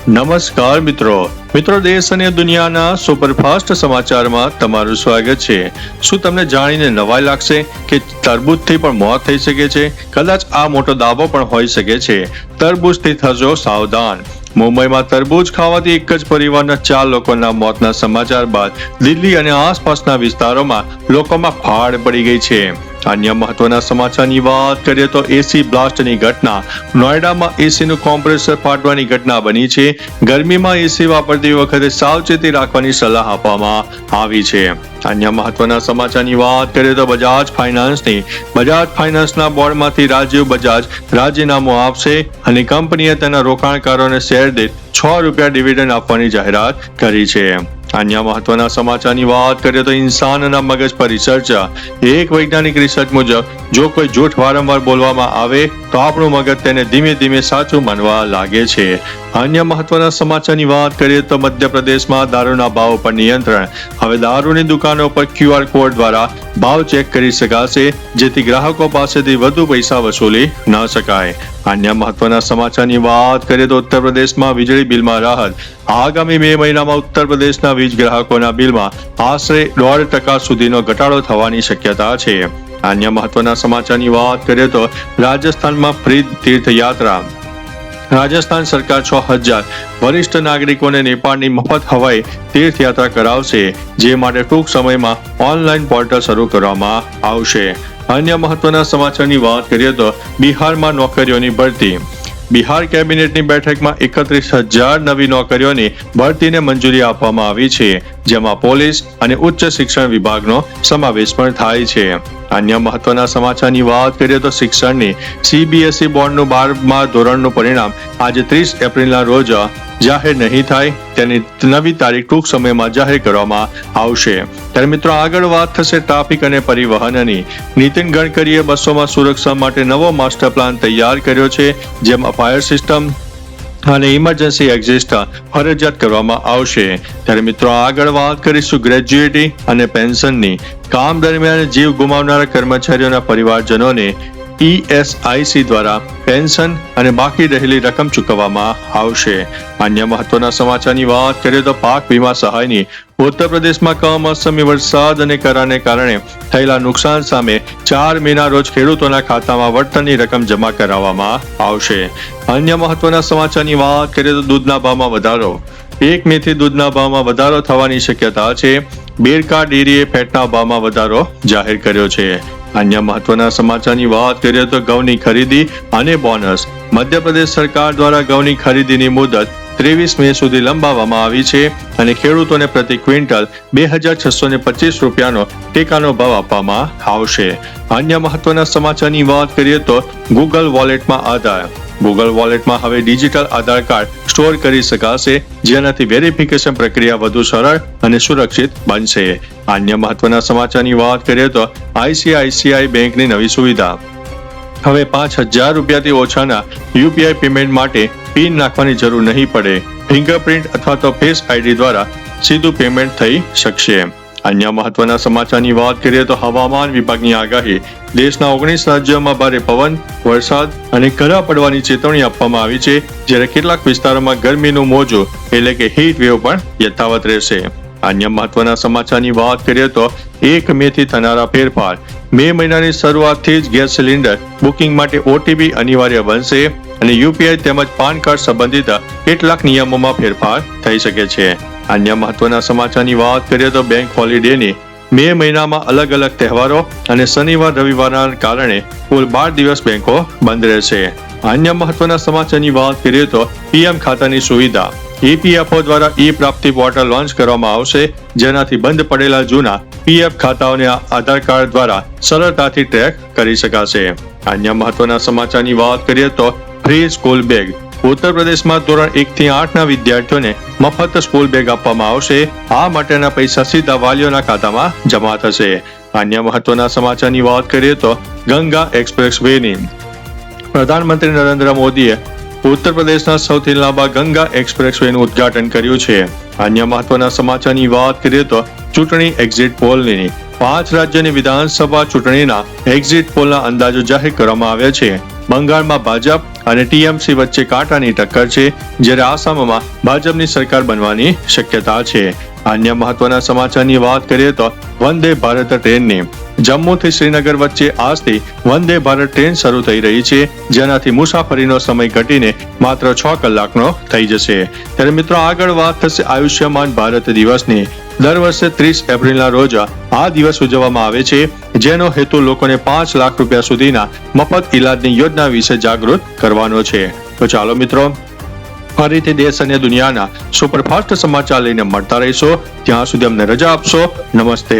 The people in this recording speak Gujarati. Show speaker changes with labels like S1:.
S1: નમસ્કાર મિત્રો દેશ અને દુનિયાના સુપરફાસ્ટ સમાચારમાં તમારું સ્વાગત છે। શું તમને જાણીને નવાઈ લાગશે કે તરબૂચથી પણ મોત થઈ શકે છે? કદાચ આ મોટો દાવો પણ હોઈ શકે છે। તરબૂચથી થજો સાવધાન। મુંબઈમાં તરબૂચ ખાવાથી એક જ પરિવારના 4 લોકોના મોતના સમાચાર બાદ દિલ્હી અને આસપાસના વિસ્તારોમાં લોકોમાં ફાડ પડી ગઈ છે। અન્ય મહત્વના સમાચારની વાત કરીએ તો એસી બ્લાસ્ટની ઘટના। નોઈડામાં એસીનું કોમ્પ્રેસર ફાટવાની ઘટના બની છે। ગરમીમાં એસી વાપરતી વખતે સાવચેતી રાખવાની સલાહ આપવામાં આવી છે। અન્ય મહત્વના સમાચારની વાત કરીએ તો બજાજ ફાઇનાન્સના બોર્ડમાંથી રાજીવ બજાજ રાજીનામું આપશે અને કંપનીએ તેના રોકાણકારોને શેર દીઠ ₹6 ડિવિડન્ડ આપવાની જાહેરાત કરી છે। અન્ય મહત્વના સમાચારની વાત કરીએ તો ઇન્સાનના મગજ પર રિસર્ચ। એક વૈજ્ઞાનિક રિસર્ચ મુજબ જો કોઈ જૂઠ વારંવાર બોલવામાં આવે તો આપણું મગજ તેને ધીમે ધીમે સાચું માનવા લાગે છે। અન્ય મહત્વના સમાચારની વાત કરીએ તો મધ્યપ્રદેશમાં દારૂના ભાવ પર નિયંત્રણ। હવે દારૂની દુકાનો પર QR કોડ દ્વારા ભાવ ચેક કરી શકાશે, જેથી ગ્રાહકો પાસેથી વધુ પૈસા વસૂલી ન શકાય। અન્ય મહત્વના સમાચારની વાત કરીએ તો ઉત્તર પ્રદેશમાં વીજળી બિલમાં રાહત। આગામી 2 મહિનામાં ઉત્તર પ્રદેશના વીજ ગ્રાહકોના બિલમાં આશરે 1.5% સુધીનો ઘટાડો થવાની શક્યતા છે। અન્ય મહત્વના સમાચારની વાત કરીએ તો રાજસ્થાનમાં ફ્રી તીર્થયાત્રા। રાજસ્થાન સરકાર 6,000 વરિષ્ઠ નાગરિકોને નેપાળની મફત હવાઈ તીર્થયાત્રા કરાવશે, જે માટે ટૂંક સમયમાં ઓનલાઈન પોર્ટલ શરૂ કરવામાં આવશે। અન્ય મહત્વના સમાચારની વાત કરીએ તો બિહારમાં નોકરીઓની ભરતી। બિહાર કેબિનેટની બેઠકમાં 31,000 નવી નોકરીઓની ભરતીને મંજૂરી આપવામાં આવી છે, જેમાં પોલીસ અને ઉચ્ચ શિક્ષણ વિભાગનો સમાવેશ પણ થાય છે। અન્ય મહત્વના સમાચારની વાત કરીએ તો શિક્ષણની CBSE બોર્ડનું 12મા ધોરણનું પરિણામ આજે 30 એપ્રિલના રોજ જાહેર નહીં થાય, તેની નવી તારીખ ટૂંક સમયમાં જાહેર કરવામાં આવશે। ત્યારે મિત્રો આગળ વાત થશે ટ્રાફિક અને પરિવહનની। નીતિન ગડકરીએ બસોમાં સુરક્ષા માટે નવો માસ્ટર પ્લાન તૈયાર કર્યો છે, જેમાં ફાયર સિસ્ટમ અને ઇમરજન્સી એક્ઝિટ ફરજિયાત કરવામાં આવશે। ત્યારે મિત્રો આગળ વાત કરીશું ગ્રેજ્યુએટી અને પેન્શનની। કામ દરમિયાન જીવ ગુમાવનારા કર્મચારીઓના પરિવારજનોને ESIC દ્વારા પેન્શન અને બાકી રહેલી રકમ ચૂકવવામાં આવશે। અન્ય મહત્વના સમાચારની વાત કરીએ તો પાક વીમા સહાયની। ઉત્તર પ્રદેશમાં કમોસમી વરસાદ અને કરાને કારણે થયેલા નુકસાન સામે 4 મેના રોજ ખેડૂતોના ખાતામાં વળતરની રકમ જમા કરાવવામાં આવશે। અન્ય મહત્વના સમાચારની વાત કરીએ તો દૂધના ભાવમાં વધારો। 1 મેથી દૂધના ભાવમાં વધારો થવાની શક્યતા છે। બેરકા ડેરીએ ફેટના ભાવમાં વધારો જાહેર કર્યો છે। અન્ય મહત્વના સમાચારની વાત કરીએ તો ઘઉંની ખરીદી અને બોનસ। મધ્યપ્રદેશ સરકાર દ્વારા ઘઉંની ખરીદીની મુદત 23 મે સુધી લંબાવવામાં આવી છે અને ખેડૂતોને પ્રતિ ક્વિન્ટલ ₹2,625નો ટેકાનો ભાવ આપવામાં આવશે। અન્ય મહત્વના સમાચારની વાત કરીએ તો ગૂગલ વોલેટમાં આધાર। ગૂગલ વોલેટમાં હવે ડિજિટલ આધાર કાર્ડ સ્ટોર કરી શકાશે, જેનાથી વેરિફિકેશન પ્રક્રિયા વધુ સરળ અને સુરક્ષિત બનશે। અન્ય મહત્વના સમાચારની વાત કરીએ તો ICICI બેંકની નવી સુવિધા। હવે ₹5,000થી ઓછાના UPI પેમેન્ટ માટે પિન નાખવાની જરૂર નહીં પડે। ફિંગરપ્રિન્ટ અથવા તો ફેસ ID દ્વારા સીધું પેમેન્ટ થઈ શકશે। અન્ય મહત્વના સમાચારની વાત કરીએ તો હવામાન વિભાગની આગાહી। દેશના 19 રાજ્યોમાં ભારે પવન, વરસાદ અને કરા પડવાની ચેતવણી આપવામાં આવી છે, જ્યારે કેટલાક વિસ્તારોમાં ગરમીનું મોજું એટલે કે હીટ વેવ પણ યથાવત રહેશે। અન્ય મહત્વના સમાચારની વાત કરીએ તો 1 મેથી થનારા ફેરફાર। મે મહિનાની શરૂઆતથી જ ગેસ સિલિન્ડર બુકિંગ માટે OTP અનિવાર્ય બનશે અને UPI તેમજ પાન કાર્ડ સંબંધિત કેટલાક નિયમોમાં ફેરફાર થઈ શકે છે। અન્ય મહત્વના સમાચારની વાત કરીએ તો બેંક હોલિડેની। મે મહિનામાં અલગ અલગ તહેવારો અને શનિવાર રવિવારના કારણે કુલ 12 દિવસ બેંકો બંધ રહેશે। અન્ય મહત્વના સમાચારની વાત કરીએ તો PM ખાતાની સુવિધા। EPFO દ્વારા પ્રાપ્તિ પોર્ટલ લોન્ચ કરવામાં આવશે, જેનાથી બંધ પડેલા જૂના PF ખાતાઓને આધાર કાર્ડ દ્વારા સરળતાથી ટ્રેક કરી શકાશે। અન્ય મહત્વના સમાચારની વાત કરીએ તો ફ્રી સ્કૂલ બેગ। ઉત્તર પ્રદેશમાં ધોરણ 1 થી 8ના વિદ્યાર્થીઓને મફત સ્કૂલ બેગ આપવામાં આવશે। આ માટેના પૈસા સીધા વાલીઓના ખાતામાં જમા થશે। અન્ય મહત્વના સમાચારની વાત કરીએ તો ગંગા એક્સપ્રેસ વેની। પ્રધાનમંત્રી નરેન્દ્ર મોદીએ ઉત્તર પ્રદેશના સૌથી લાંબા ગંગા એક્સપ્રેસ વેનું ઉદ્ઘાટન કર્યું છે। અન્ય મહત્વના સમાચારની વાત કરીએ તો ચૂંટણી એક્ઝિટ પોલની। 5 રાજ્યોની વિધાનસભા ચૂંટણીના એક્ઝિટ પોલના અંદાજો જાહેર કરવામાં આવ્યા છે। બંગાળમાં ભાજપ અને ટીએમસી વચ્ચે કાંટાની ટક્કર છે, જ્યારે આસામમાં ભાજપની સરકાર બનવાની શક્યતા છે. અન્ય મહત્વના સમાચારની વાત કરીએ તો વંદે ભારત ટ્રેનની જમ્મુથી શ્રીનગર વચ્ચે આજથી વંદે ભારત ટ્રેન શરૂ થઈ રહી છે, જેનાથી મુસાફરીનો સમય ઘટીને માત્ર 6 કલાકનો થઈ જશે. ત્યારે મિત્રો આગળ વાત થશે આયુષ્યમાન ભારત દિવસની. દર વર્ષે 30 એપ્રિલના રોજ આ દિવસ ઉજવવામાં આવે છે, જેનો હેતુ લોકોને 5 લાખ રૂપિયા સુધીના મફત ઈલાજની યોજના વિશે જાગૃત કરવાનો છે. તો ચાલો મિત્રો, ફરીથી દેશ અને દુનિયાના સુપરફાસ્ટ સમાચાર લઈને મળતા રહીશો. ત્યાં સુધી અમને રજા આપશો. નમસ્તે.